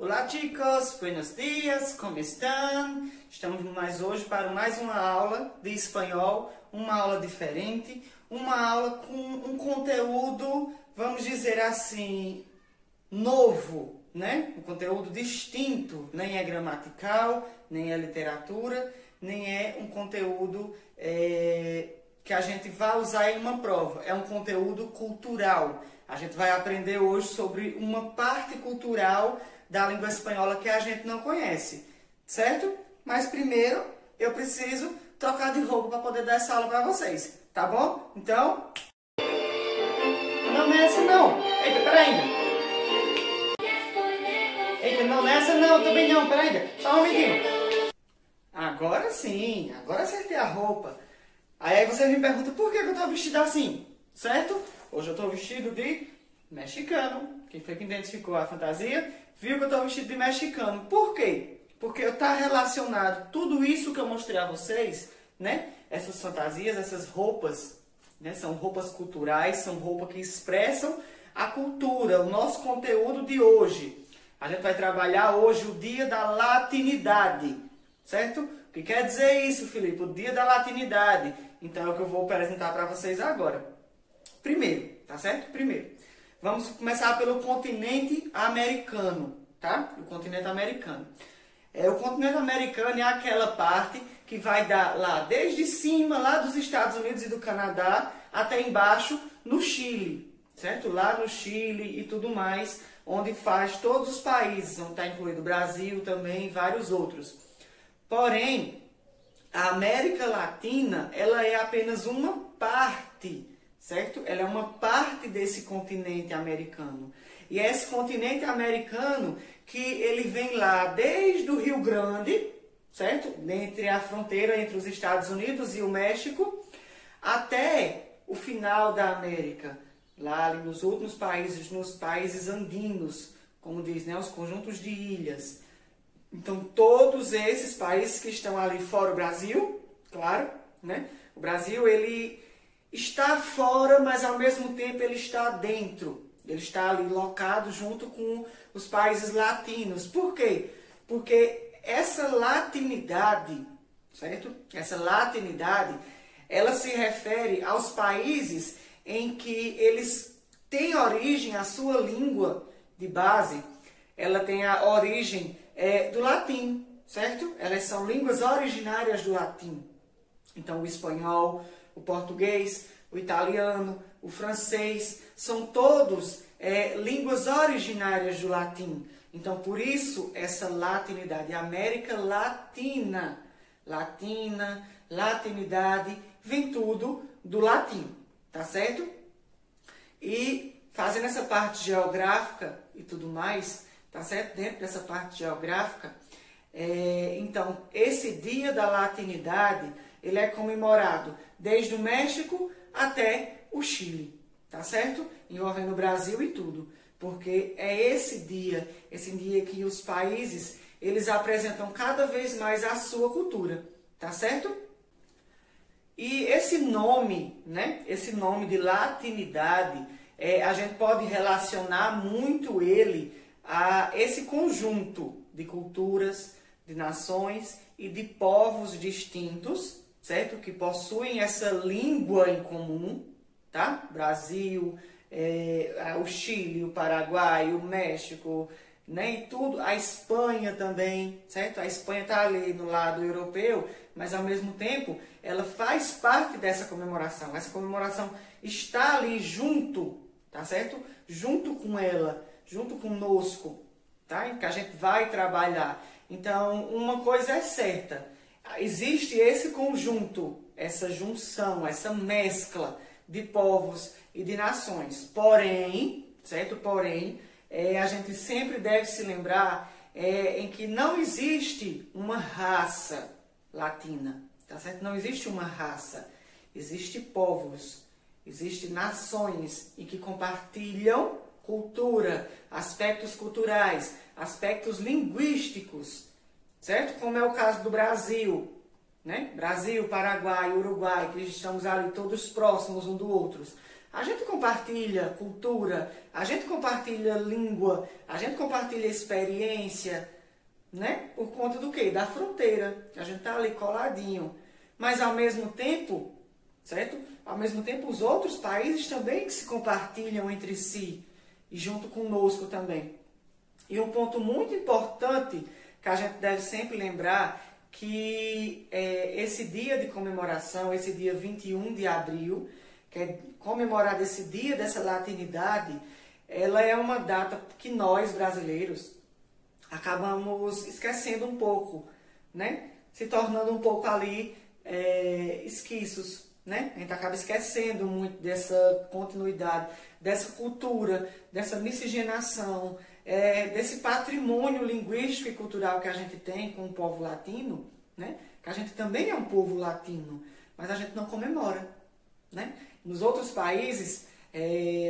Olá chicos, buenos dias, como estão? Estamos mais hoje para mais uma aula de espanhol, uma aula diferente, uma aula com um conteúdo, vamos dizer assim, novo, né? Um conteúdo distinto, nem é gramatical, nem é literatura, nem é um conteúdo que a gente vai usar em uma prova, é um conteúdo cultural. A gente vai aprender hoje sobre uma parte cultural da língua espanhola que a gente não conhece, certo? Mas primeiro eu preciso trocar de roupa para poder dar essa aula para vocês, tá bom? Então, não nessa não. Eita, peraí. Eita, não nessa não, também não, peraí. Só um minutinho. Agora sim, agora acertei a roupa. Aí você me pergunta por que eu tô vestido assim, certo? Hoje eu tô vestido de mexicano. Quem foi que identificou a fantasia viu que eu estou vestido de mexicano. Por quê? Porque está relacionado tudo isso que eu mostrei a vocês, né? Essas fantasias, essas roupas, né? São roupas culturais, são roupas que expressam a cultura, o nosso conteúdo de hoje. A gente vai trabalhar hoje o Dia da Latinidade, certo? O que quer dizer isso, Felipe? O Dia da Latinidade. Então é o que eu vou apresentar para vocês agora. Primeiro, tá certo? Primeiro. Vamos começar pelo continente americano, tá? O continente americano. O continente americano é aquela parte que vai dar lá desde cima, lá dos Estados Unidos e do Canadá, até embaixo no Chile, certo? Lá no Chile e tudo mais, onde faz todos os países, onde está incluído o Brasil também e vários outros. Porém, a América Latina, ela é apenas uma parte, certo? Ela é uma parte desse continente americano. E é esse continente americano que ele vem lá desde o Rio Grande, certo? Entre a fronteira entre os Estados Unidos e o México, até o final da América, lá ali nos últimos países, nos países andinos, como diz, né? Os conjuntos de ilhas. Então, todos esses países que estão ali fora o Brasil, claro, né? O Brasil, ele está fora, mas ao mesmo tempo ele está dentro. Ele está ali locado junto com os países latinos. Por quê? Porque essa latinidade, certo? Essa latinidade, ela se refere aos países em que eles têm origem, a sua língua de base, ela tem a origem do latim, certo? Elas são línguas originárias do latim. Então, o espanhol, o português, o italiano, o francês, são todos línguas originárias do latim. Então, por isso, essa latinidade, América Latina, latinidade, vem tudo do latim, tá certo? E fazendo essa parte geográfica e tudo mais, tá certo? Dentro dessa parte geográfica, então, esse Dia da Latinidade, ele é comemorado desde o México até o Chile, tá certo? Envolvendo o Brasil e tudo. Porque é esse dia que os países, eles apresentam cada vez mais a sua cultura, tá certo? E esse nome, né? Esse nome de latinidade, a gente pode relacionar muito ele a esse conjunto de culturas, de nações e de povos distintos, certo? Que possuem essa língua em comum, tá? Brasil, o Chile, o Paraguai, o México, né? E tudo, a Espanha também, certo? A Espanha está ali no lado europeu, mas ao mesmo tempo ela faz parte dessa comemoração. Essa comemoração está ali junto, tá certo? Junto com ela, junto conosco, tá? Que a gente vai trabalhar. Então, uma coisa é certa. Existe esse conjunto, essa junção, essa mescla de povos e de nações. Porém, certo? Porém, a gente sempre deve se lembrar em que não existe uma raça latina, tá certo? Não existe uma raça. Existem povos, existem nações em que compartilham cultura, aspectos culturais, aspectos linguísticos, certo? Como é o caso do Brasil, né? Brasil, Paraguai, Uruguai, que estamos ali todos próximos um do outro. A gente compartilha cultura, a gente compartilha língua, a gente compartilha experiência, né? Por conta do quê? Da fronteira, que a gente tá ali coladinho. Mas ao mesmo tempo, certo? Ao mesmo tempo, os outros países também se compartilham entre si e junto conosco também. E um ponto muito importante que a gente deve sempre lembrar que esse dia de comemoração, esse dia 21 de abril, que é comemorado esse dia dessa latinidade, ela é uma data que nós, brasileiros, acabamos esquecendo um pouco, né? Se tornando um pouco ali esquiços, né? A gente acaba esquecendo muito dessa continuidade, dessa cultura, dessa miscigenação, desse patrimônio linguístico e cultural que a gente tem com o povo latino, né? Que a gente também é um povo latino, mas a gente não comemora, né? Nos outros países,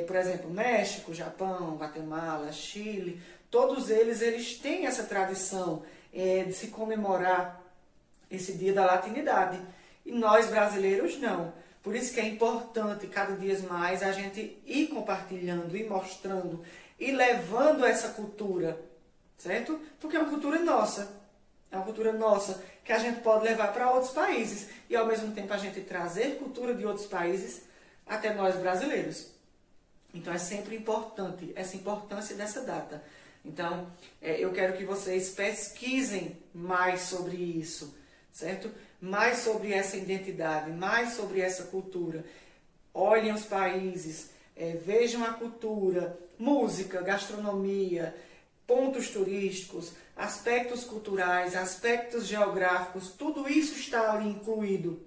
por exemplo, México, Japão, Guatemala, Chile, todos eles têm essa tradição de se comemorar esse dia da latinidade. E nós brasileiros não. Por isso que é importante cada dia mais a gente ir compartilhando, ir mostrando, ir levando essa cultura, certo? Porque é uma cultura nossa. É uma cultura nossa que a gente pode levar para outros países. E ao mesmo tempo a gente trazer cultura de outros países até nós brasileiros. Então é sempre importante essa importância dessa data. Então eu quero que vocês pesquisem mais sobre isso, certo? Mais sobre essa identidade, mais sobre essa cultura. Olhem os países, vejam a cultura, música, gastronomia, pontos turísticos, aspectos culturais, aspectos geográficos, tudo isso está ali incluído.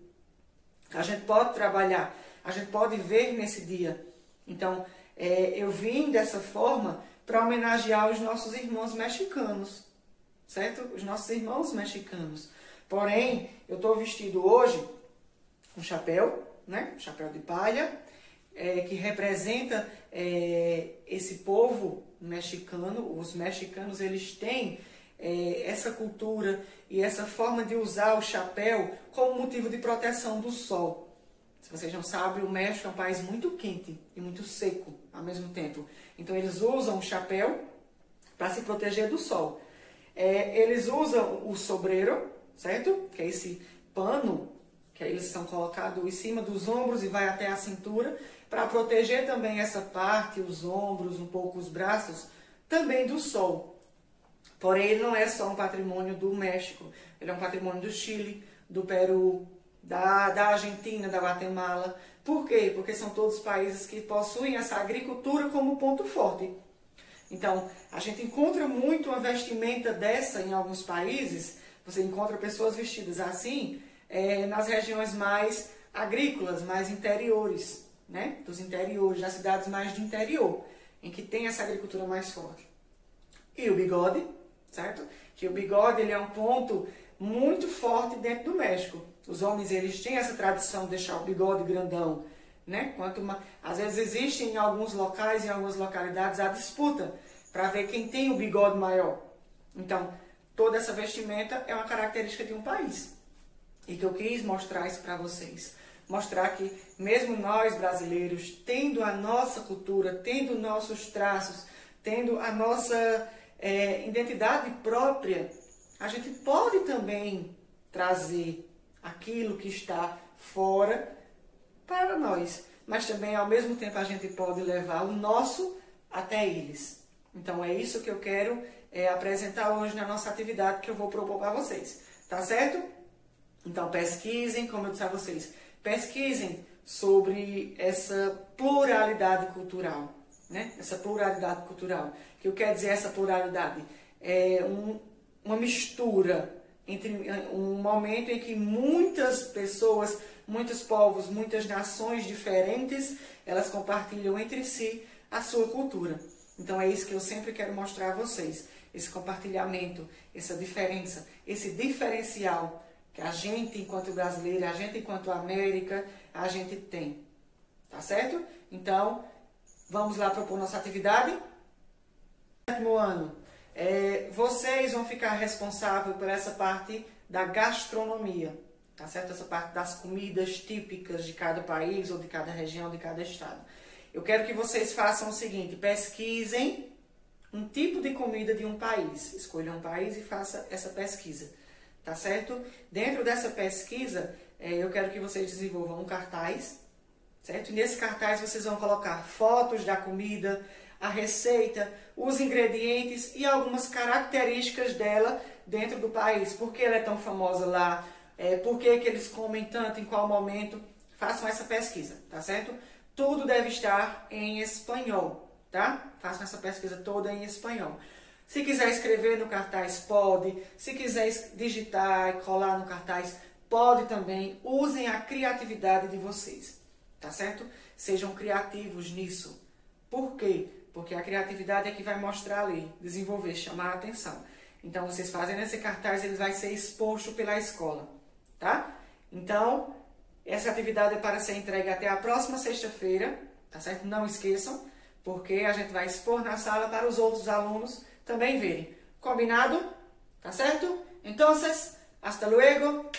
A gente pode trabalhar, a gente pode ver nesse dia. Então, eu vim dessa forma para homenagear os nossos irmãos mexicanos, certo? Os nossos irmãos mexicanos. Porém, eu estou vestido hoje um chapéu, né? Um chapéu de palha, que representa esse povo mexicano. Os mexicanos, eles têm essa cultura e essa forma de usar o chapéu como motivo de proteção do sol. Se vocês não sabem, o México é um país muito quente e muito seco ao mesmo tempo. Então, eles usam o chapéu para se proteger do sol. Eles usam o sombrero, certo? Que é esse pano que eles são colocados em cima dos ombros e vai até a cintura, para proteger também essa parte, os ombros, um pouco os braços, também do sol. Porém, ele não é só um patrimônio do México, ele é um patrimônio do Chile, do Peru, da Argentina, da Guatemala. Por quê? Porque são todos países que possuem essa agricultura como ponto forte. Então, a gente encontra muito uma vestimenta dessa em alguns países. Você encontra pessoas vestidas assim nas regiões mais agrícolas, mais interiores, né? Dos interiores, das cidades mais de interior, em que tem essa agricultura mais forte. E o bigode, certo? Que o bigode ele é um ponto muito forte dentro do México. Os homens eles têm essa tradição de deixar o bigode grandão, né? Às vezes existe em alguns locais, em algumas localidades, a disputa para ver quem tem o bigode maior. Então, toda essa vestimenta é uma característica de um país. E que eu quis mostrar isso para vocês. Mostrar que mesmo nós brasileiros, tendo a nossa cultura, tendo nossos traços, tendo a nossa identidade própria, a gente pode também trazer aquilo que está fora para nós. Mas também, ao mesmo tempo, a gente pode levar o nosso até eles. Então, é isso que eu quero apresentar hoje na nossa atividade que eu vou propor para vocês. Tá certo? Então, pesquisem, como eu disse a vocês, pesquisem sobre essa pluralidade cultural, né? Essa pluralidade cultural. O que eu quero dizer essa pluralidade? É uma mistura entre um momento em que muitas pessoas, muitos povos, muitas nações diferentes, elas compartilham entre si a sua cultura. Então é isso que eu sempre quero mostrar a vocês, esse compartilhamento, essa diferença, esse diferencial que a gente enquanto brasileiro, a gente enquanto América, a gente tem. Tá certo? Então, vamos lá propor nossa atividade? No ano, vocês vão ficar responsáveis por essa parte da gastronomia, tá certo? Essa parte das comidas típicas de cada país, ou de cada região, de cada estado. Eu quero que vocês façam o seguinte, pesquisem um tipo de comida de um país. Escolha um país e faça essa pesquisa, tá certo? Dentro dessa pesquisa, eu quero que vocês desenvolvam um cartaz, certo? E nesse cartaz vocês vão colocar fotos da comida, a receita, os ingredientes e algumas características dela dentro do país. Por que ela é tão famosa lá? Por que eles comem tanto, em qual momento? Façam essa pesquisa, tá certo? Tudo deve estar em espanhol, tá? Façam essa pesquisa toda em espanhol. Se quiser escrever no cartaz, pode. Se quiser digitar e colar no cartaz, pode também. Usem a criatividade de vocês, tá certo? Sejam criativos nisso. Por quê? Porque a criatividade é que vai mostrar ali, desenvolver, chamar a atenção. Então, vocês fazem nesse cartaz, ele vai ser exposto pela escola, tá? Então, essa atividade é para ser entregue até a próxima sexta-feira, tá certo? Não esqueçam, porque a gente vai expor na sala para os outros alunos também verem. Combinado? Tá certo? Então, hasta luego!